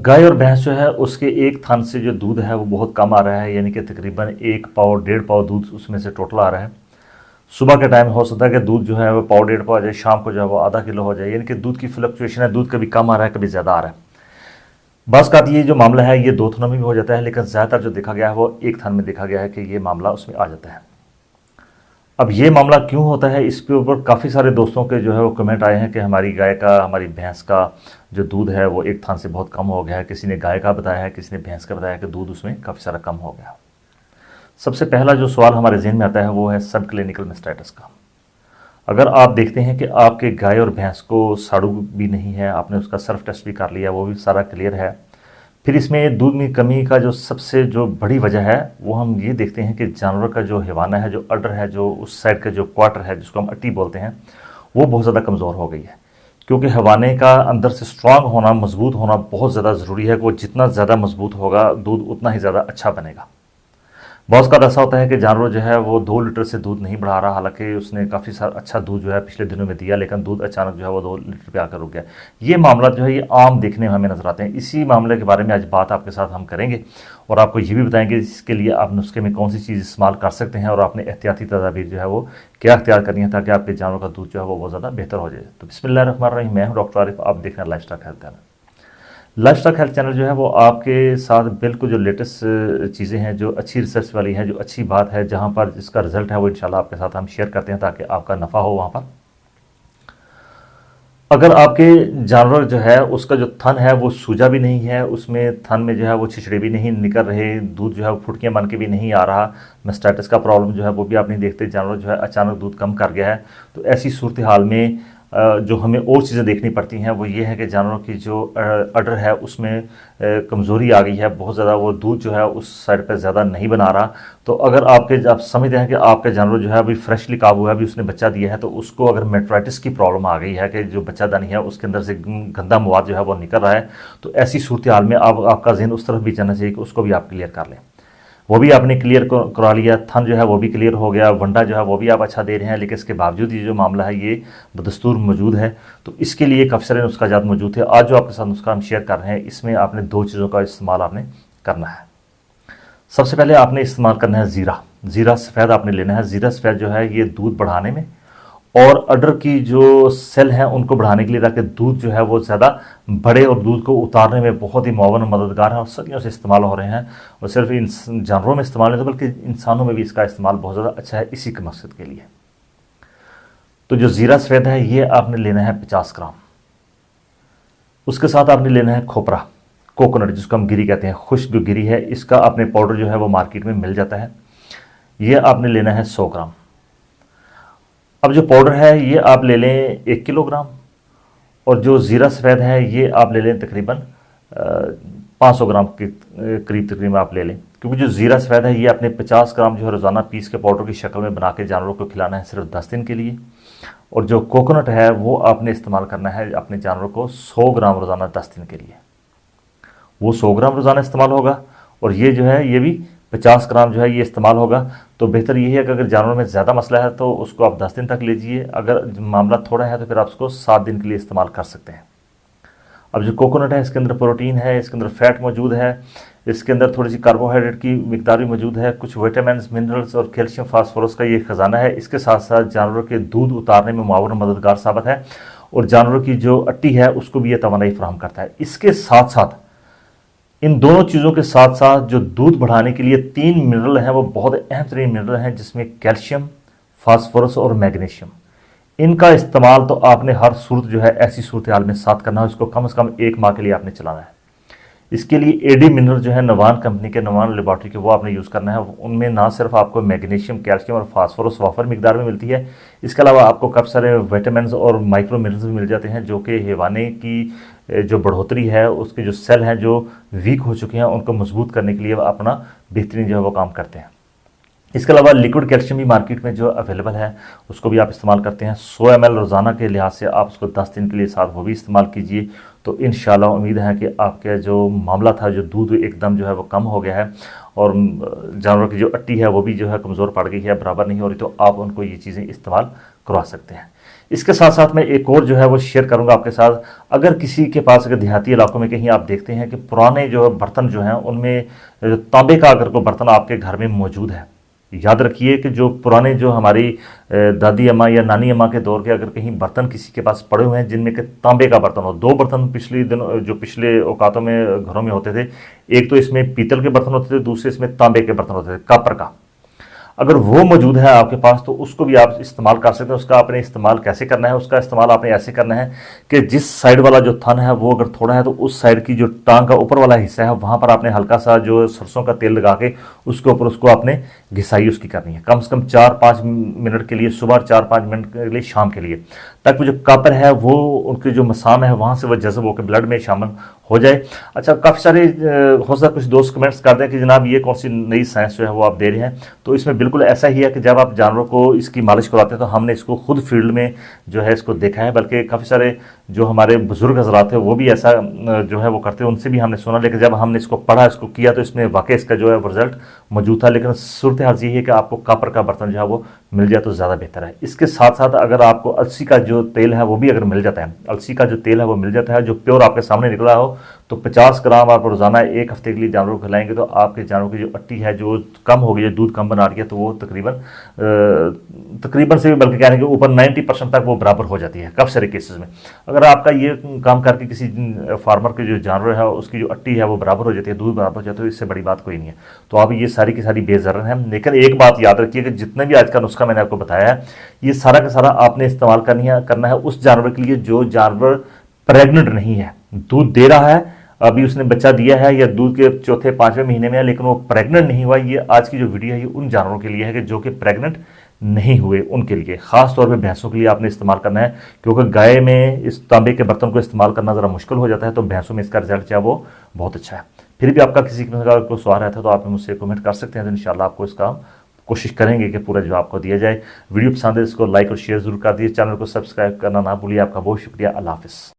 गाय और भैंस जो है उसके एक थन से जो दूध है वो बहुत कम आ रहा है, यानी कि तकरीबन 1 पाव 1.5 पाव दूध उसमें से टोटल आ रहा है। सुबह के टाइम हो सकता है कि दूध जो है वो पाव 1.5 पाव आ जाए, शाम को जो है वो आधा किलो हो जाए, यानी कि दूध की फ्लक्चुएशन है, दूध कभी कम आ रहा है कभी ज़्यादा आ रहा है। बस का ये जो मामला है ये 2 थनों में भी हो जाता है, लेकिन ज़्यादातर जो देखा गया है वो एक थन में देखा गया है कि ये मामला उसमें आ जाता है। अब ये मामला क्यों होता है, इसके ऊपर काफ़ी सारे दोस्तों के जो है वो कमेंट आए हैं कि हमारी गाय का, हमारी भैंस का जो दूध है वो एक थन से बहुत कम हो गया है। किसी ने गाय का बताया है, किसी ने भैंस का बताया कि दूध उसमें काफ़ी सारा कम हो गया। सबसे पहला जो सवाल हमारे जहन में आता है वो है सब क्लिनिकल मेस्टाइटिस का। अगर आप देखते हैं कि आपके गाय और भैंस को साड़ू भी नहीं है, आपने उसका सर्फ टेस्ट भी कर लिया, वो भी सारा क्लियर है, फिर इसमें दूध में कमी का जो सबसे जो बड़ी वजह है वो हम ये देखते हैं कि जानवर का जो हिवाना है, जो अडर है, जो उस साइड का जो क्वार्टर है जिसको हम अट्टी बोलते हैं, वो बहुत ज़्यादा कमज़ोर हो गई है। क्योंकि हवाने का अंदर से स्ट्रांग होना, मजबूत होना बहुत ज़्यादा ज़रूरी है कि वो जितना ज़्यादा मजबूत होगा दूध उतना ही ज़्यादा अच्छा बनेगा। बहुत का ऐसा होता है कि जानवर जो है वो 2 लीटर से दूध नहीं बढ़ा रहा, हालांकि उसने काफ़ी सारा अच्छा दूध जो है पिछले दिनों में दिया, लेकिन दूध अचानक जो है वो 2 लीटर पे आकर रुक गया। ये मामला जो है ये आम देखने में हमें नजर आते हैं। इसी मामले के बारे में आज बात आपके साथ हम करेंगे और आपको ये भी बताएंगे इसके लिए आप नुस्खे में कौन सी चीज़ इस्तेमाल कर सकते हैं और आपने एहतियाती तदाबीर जो है वो क्या अख्तियार करनी है ताकि आपके जानवर का दूध जो है वो बहुत ज़्यादा बेहतर हो जाए। तो बिस्मिल्लाहिर्रहमानिर्रहीम, मैं हूँ डॉक्टर आरिफ, आप देख रहे हैं lifestyle health channel. Lifestyle health channel जो है वो आपके साथ बिल्कुल जो लेटेस्ट चीज़ें हैं, जो अच्छी रिसर्च वाली हैं, जो अच्छी बात है, जहाँ पर जिसका रिजल्ट है वो इंशाल्लाह आपके साथ हम शेयर करते हैं ताकि आपका नफ़ा हो वहाँ पर। अगर आपके जानवर जो है उसका जो थन है वो सूजा भी नहीं है, उसमें थन में जो है वो छिछड़े भी नहीं निकल रहे, दूध जो है वो फुटकियाँ बन के भी नहीं आ रहा, मेस्टाइटिस का प्रॉब्लम जो है वो भी आप नहीं देखते, जानवर जो है अचानक दूध कम कर गया है, तो ऐसी सूरत हाल में जो हमें और चीज़ें देखनी पड़ती हैं वो ये है कि जानवरों की जो अडर है उसमें कमज़ोरी आ गई है बहुत ज़्यादा, वो दूध जो है उस साइड पर ज़्यादा नहीं बना रहा। तो अगर आप समझते हैं कि आपका जानवर जो है अभी फ्रेशली काबू है, अभी उसने बच्चा दिया है, तो उसको अगर मेट्राइटिस की प्रॉब्लम आ गई है कि जो बच्चादानी है उसके अंदर से गंदा मवाद जो है वो निकल रहा है, तो ऐसी सूरत हाल में आपका जहन उस तरफ भी जाना चाहिए कि उसको भी आप क्लियर कर लें। वो भी आपने क्लियर करा लिया, थन जो है वो भी क्लियर हो गया, वंडा जो है वो भी आप अच्छा दे रहे हैं, लेकिन इसके बावजूद ये जो मामला है ये बदस्तूर मौजूद है। तो इसके लिए काफ़ी सारे नुस्खाजात मौजूद थे। आज जो आपके साथ नुस्खा हम शेयर कर रहे हैं इसमें आपने 2 चीज़ों का इस्तेमाल आपने करना है। सबसे पहले आपने इस्तेमाल करना है ज़ीरा। ज़ीरा सफ़ेद आपने लेना है। ज़ीरा सफ़ेद जो है ये दूध बढ़ाने में और अडर की जो सेल हैं उनको बढ़ाने के लिए, ताकि दूध जो है वो ज़्यादा बढ़े और दूध को उतारने में बहुत ही मुआवन और मददगार है और सदियों से इस्तेमाल हो रहे हैं। और सिर्फ इन जानवरों में इस्तेमाल नहीं तो बल्कि इंसानों में भी इसका इस्तेमाल बहुत ज़्यादा अच्छा है इसी के मकसद के लिए। तो जो ज़ीरा सफ़ेद है ये आपने लेना है 50 ग्राम। उसके साथ आपने लेना है खोपरा, कोकोनट जिसको हम गिरी कहते हैं, खुश्क जो गिरी है, इसका आपने पाउडर जो है वो मार्केट में मिल जाता है, ये आपने लेना है 100 ग्राम। अब जो पाउडर है ये आप ले लें 1 किलोग्राम और जो ज़ीरा सफ़ेद है ये आप ले लें तकरीबन 500 ग्राम के करीब तकरीबन आप ले लें, क्योंकि जो ज़ीरा सफ़ेद है ये आपने 50 ग्राम जो है रोज़ाना पीस के पाउडर की शक्ल में बना के जानवरों को खिलाना है सिर्फ 10 दिन के लिए। और जो कोकोनट है वो आपने इस्तेमाल करना है अपने जानवरों को 100 ग्राम रोज़ाना 10 दिन के लिए। वो 100 ग्राम रोज़ाना इस्तेमाल होगा और ये जो है ये भी 50 ग्राम जो है ये इस्तेमाल होगा। तो बेहतर यही है कि अगर जानवर में ज़्यादा मसला है तो उसको आप 10 दिन तक लीजिए, अगर मामला थोड़ा है तो फिर आप उसको 7 दिन के लिए इस्तेमाल कर सकते हैं। अब जो कोकोनट है इसके अंदर प्रोटीन है, इसके अंदर फैट मौजूद है, इसके अंदर थोड़ी सी कार्बोहाइड्रेट की मिकदार भी मौजूद है, कुछ विटामिन मिनरल्स और कैल्शियम फास्फोरस का ये खजाना है। इसके साथ साथ जानवरों के दूध उतारने में मुआवन मददगार साबित है और जानवरों की जो अट्टी है उसको भी ये तवानाई फराहम करता है। इसके साथ साथ इन दोनों चीज़ों के साथ साथ जो दूध बढ़ाने के लिए 3 मिनरल हैं वो बहुत अहम तरीन मिनरल हैं, जिसमें कैल्शियम, फास्फोरस और मैग्नीशियम। इनका इस्तेमाल तो आपने हर सूरत जो है ऐसी सूरत हाल में साथ करना है, इसको कम से कम 1 माह के लिए आपने चलाना है। इसके लिए एडी मिनरल जो है नवान कंपनी के, नवान लेबॉर्ट्री के, वो आपने यूज़ करना है। उनमें ना सिर्फ आपको मैग्नीशियम, कैल्शियम और फास्फोरस वाफर मिकदार में मिलती है, इसके अलावा आपको काफ़ी सारे विटामिन और माइक्रो मिनरल्स भी मिल जाते हैं जो कि हैवाने की जो बढ़ोतरी है, उसके जो सेल हैं जो वीक हो चुके हैं उनको मजबूत करने के लिए अपना बेहतरीन जो है वो काम करते हैं। इसके अलावा लिक्विड कैल्शियम भी मार्केट में जो अवेलेबल है उसको भी आप इस्तेमाल करते हैं। 100 ml रोज़ाना के लिहाज से आप उसको 10 दिन के लिए साथ वो भी इस्तेमाल कीजिए। तो इंशाल्लाह उम्मीद है कि आपका जो मामला था, जो दूध एकदम जो है वो कम हो गया है और जानवरों की जो अट्टी है वो भी जो है कमज़ोर पड़ गई है, बराबर नहीं हो रही, तो आप उनको ये चीज़ें इस्तेमाल करवा सकते हैं। इसके साथ साथ मैं एक और जो है वो शेयर करूंगा आपके साथ। अगर किसी के पास अगर देहाती इलाकों में कहीं आप देखते हैं कि पुराने जो बर्तन जो हैं उनमें तांबे का अगर कोई बर्तन आपके घर में मौजूद है, याद रखिए कि जो पुराने जो हमारी दादी अम्मा या नानी अम्मा के दौर के अगर कहीं बर्तन किसी के पास पड़े हुए हैं जिनमें कि तांबे का बर्तन हो, दो बर्तन पिछले दिनों जो पिछले औकातों में घरों में होते थे, एक तो इसमें पीतल के बर्तन होते थे, दूसरे इसमें तांबे के बर्तन होते थे, कॉपर का। अगर वो मौजूद है आपके पास तो उसको भी आप इस्तेमाल कर सकते हैं। उसका आपने इस्तेमाल कैसे करना है? उसका इस्तेमाल आपने ऐसे करना है कि जिस साइड वाला जो थन है वो अगर थोड़ा है तो उस साइड की जो टांग का ऊपर वाला हिस्सा है वहां पर आपने हल्का सा जो सरसों का तेल लगा के उसके ऊपर उसको आपने घिसाई उसकी करनी है, कम से कम 4-5 मिनट के लिए सुबह, 4-5 मिनट के लिए शाम के लिए, ताकि वो जो कॉपर है वो उनके जो मसाम है वहां से वो जज्ब होकर ब्लड में शामिल हो जाए। अच्छा, काफ़ी सारे हो सकता है कुछ दोस्त कमेंट्स कर दें कि जनाब ये कौन सी नई साइंस जो है वो आप दे रहे हैं, तो इसमें बिल्कुल ऐसा ही है कि जब आप जानवरों को इसकी मालिश कराते हैं तो हमने इसको खुद फील्ड में जो है इसको देखा है, बल्कि काफ़ी सारे जो हमारे बुजुर्ग हजरात हैं वो भी ऐसा जो है वो करते हैं, उनसे भी हमने सुना। लेकिन जब हमने इसको पढ़ा, इसको किया, तो इसमें वाकई इसका जो है रिजल्ट मौजूद था। लेकिन सूरत हाल यही है कि आपको कॉपर का बर्तन जो है वो मिल जाए तो ज़्यादा बेहतर है। इसके साथ साथ अगर आपको अलसी का जो तेल है वो भी अगर मिल जाता है, अलसी का जो तेल है वो मिल जाता है जो प्योर आपके सामने निकला हो, तो 50 ग्राम आप रोजाना एक हफ्ते के लिए जानवरों को खिलाएंगे तो आपके जानवरों की जो अट्टी है जो कम हो गई है, दूध कम बना रही है, तो वो तकरीबन से भी बल्कि कहने के ऊपर 90% तक वो बराबर हो जाती है काफ़ी सारे केसेस में। अगर आपका ये काम करके किसी फार्मर के जो जानवर है उसकी जो अट्टी है वो बराबर हो जाती है, दूध बराबर हो जाता है, तो इससे बड़ी बात कोई नहीं है। तो आप ये सारी की सारी बेज़रर हैं। लेकिन एक बात याद रखिए कि जितने भी आज का नुस्खा मैंने आपको बताया है ये सारा का सारा आपने इस्तेमाल करना है उस जानवर के लिए जो जानवर प्रेग्नेंट नहीं है, दूध दे रहा है, अभी उसने बच्चा दिया है या दूध के चौथे 5वें महीने में है लेकिन वो प्रेग्नेंट नहीं हुआ। ये आज की जो वीडियो है ये उन जानवरों के लिए है कि जो कि प्रेग्नेंट नहीं हुए, उनके लिए खास तौर पे भैंसों के लिए आपने इस्तेमाल करना है, क्योंकि गाय में इस तांबे के बर्तन को इस्तेमाल करना ज़रा मुश्किल हो जाता है, तो भैंसों में इसका रिजल्ट जो है वो बहुत अच्छा है। फिर भी आपका किसी किस्म का कोई सवाल रहता है तो आप मुझसे कमेंट कर सकते हैं, तो इंशाल्लाह आपको इसका कोशिश करेंगे कि पूरा जवाब आपको दिया जाए। वीडियो पसंद है इसको लाइक और शेयर जरूर कर दिए, चैनल को सब्सक्राइब करना ना भूलिए। आपका बहुत शुक्रिया। अल्लाह हाफिज़।